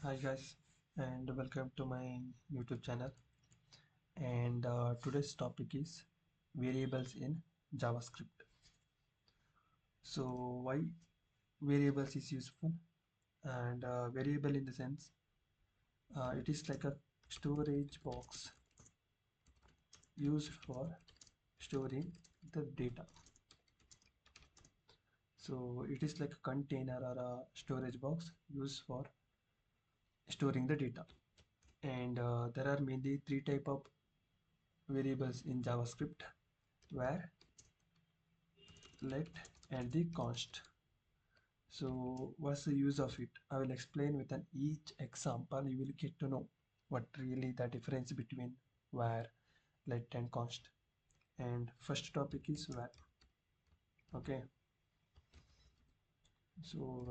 Hi guys, and welcome to my YouTube channel. And today's topic is variables in JavaScript. So why variables is useful? And variable in the sense it is like a storage box used for storing the data. So it is like a container or a storage box used for storing the data. And there are mainly three type of variables in JavaScript: where, let, and the const. So what's the use of it? I will explain with an each example. You will get to know what really the difference between where, let, and const. And first topic is where. Okay, so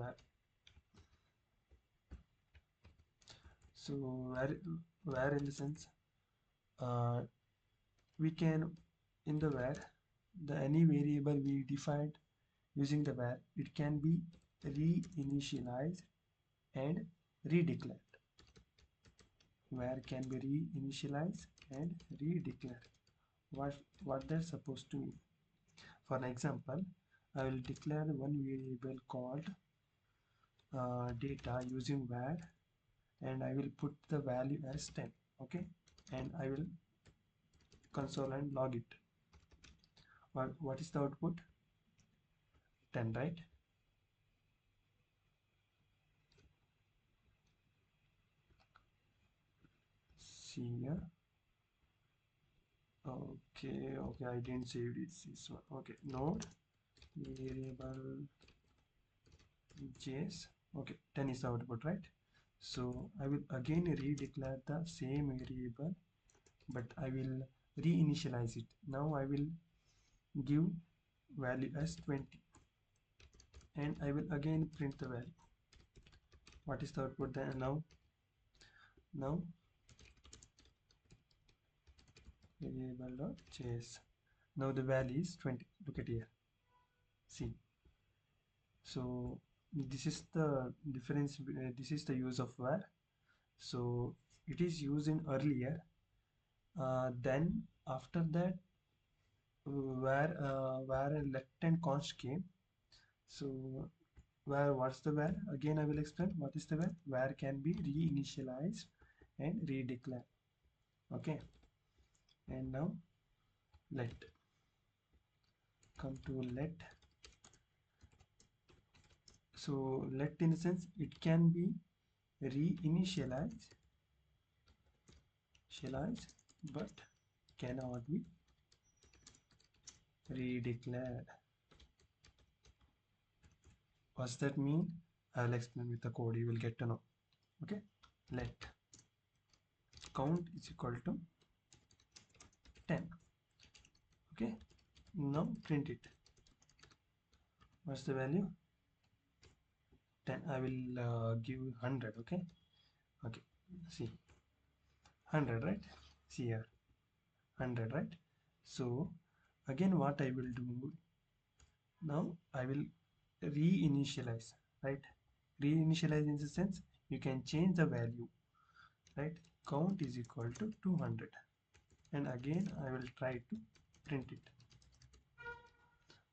so where in the sense uh, we can, in the where, the any variable we defined using the where, it can be reinitialized and redeclared. Where can be reinitialized and redeclared. What that's supposed to mean? For an example, I will declare one variable called data using var, and I will put the value as 10. Okay, and I will console and log it. What is the output? 10, right? See here. Okay, I didn't save this one. Okay, node variable js. Okay, 10 is the output, right? So I will again redeclare the same variable, but I will reinitialize it. Now I will give value as 20, and I will again print the value. What is the output then? Now variable.js. Now the value is 20. Look at here. See. So this is the difference. This is the use of where. So it is used in earlier. Then after that, where let and const came. So what's the where? Again I will explain what is the where. Where can be reinitialized and redeclare. Okay, and now let. Come to let. So let in the sense it can be reinitialized but cannot be redeclared. What's that mean? I'll explain with the code, you will get to know. Okay, let count is equal to 10. Okay, now print it. What's the value? 10. I will give 100. Okay, see, 100, right? See here, 100, right? So again what I will do now, I will reinitialize, right? Reinitialize in the sense you can change the value, right? Count is equal to 200, and again I will try to print it.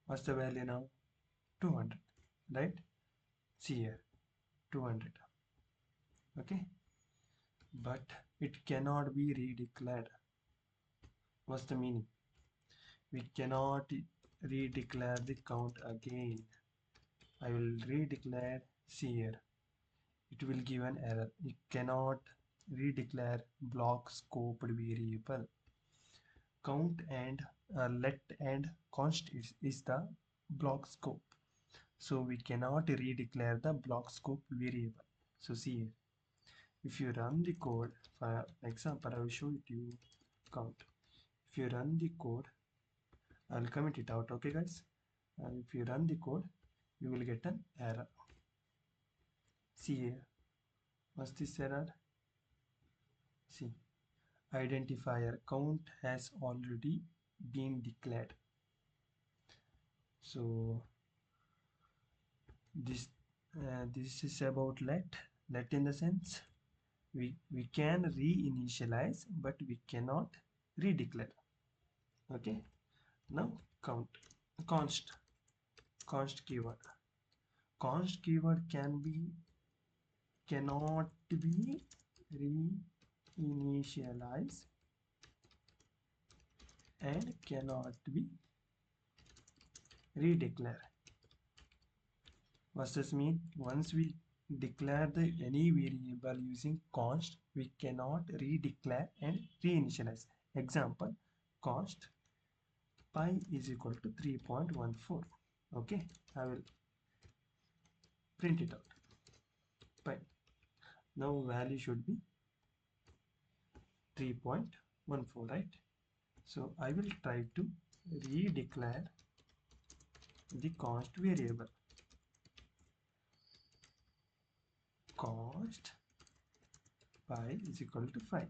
What's the value now? 200, right? See here, 200. Okay, but it cannot be redeclared. What's the meaning? We cannot redeclare the count again. I will redeclare. See here, it will give an error. You cannot redeclare block scoped variable. Count and let and const is the block scope. So we cannot redeclare the block scope variable. So see here, if you run the code, for example, I will show it to you. Count. If you run the code, I'll comment it out. Okay, guys. If you run the code, you will get an error. See here, what's this error? See, identifier count has already been declared. So this is about let in the sense We can reinitialize, but we cannot redeclare. Okay, now count const const keyword. Const keyword cannot be reinitialized and cannot be redeclare. What does mean? Once we declare the any variable using const, we cannot redeclare and reinitialize. Example, const pi is equal to 3.14. Okay, I will print it out. Pi. Now value should be 3.14, right? So I will try to redeclare the const variable. Const pi is equal to 5.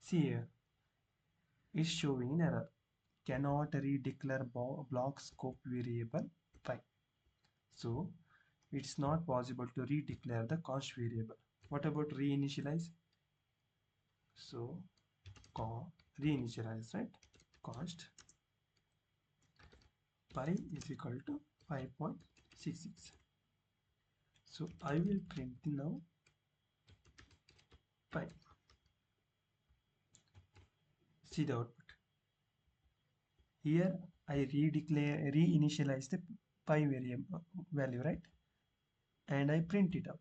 See here, it's showing error. Cannot redeclare block scope variable 5. So it's not possible to redeclare the const variable. What about reinitialize? So reinitialize, right? Const pi is equal to 5.66. So I will print now pi. See the output. Here I reinitialize the pi variable value, right? And I print it out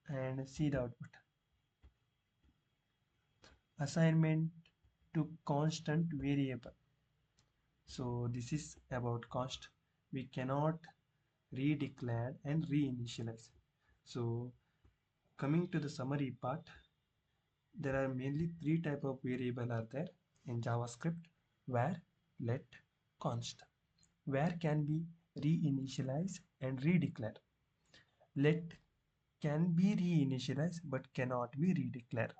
and see the output. Assignment to constant variable. So this is about const. We cannot redeclare and reinitialize. So coming to the summary part, there are mainly three type of variable are there in JavaScript: where, let, const. Where can be reinitialized and redeclared. Let can be reinitialized but cannot be redeclared.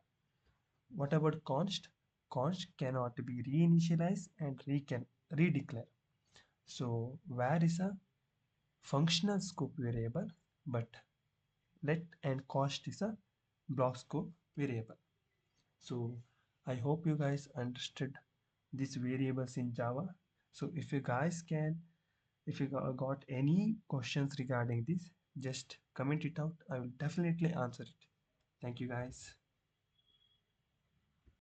What about const? Const cannot be reinitialized and redeclared. So where is a functional scope variable, but let and const is a block scope variable. So I hope you guys understood these variables in Java. So if you got any questions regarding this, just comment it out. I will definitely answer it. Thank you guys.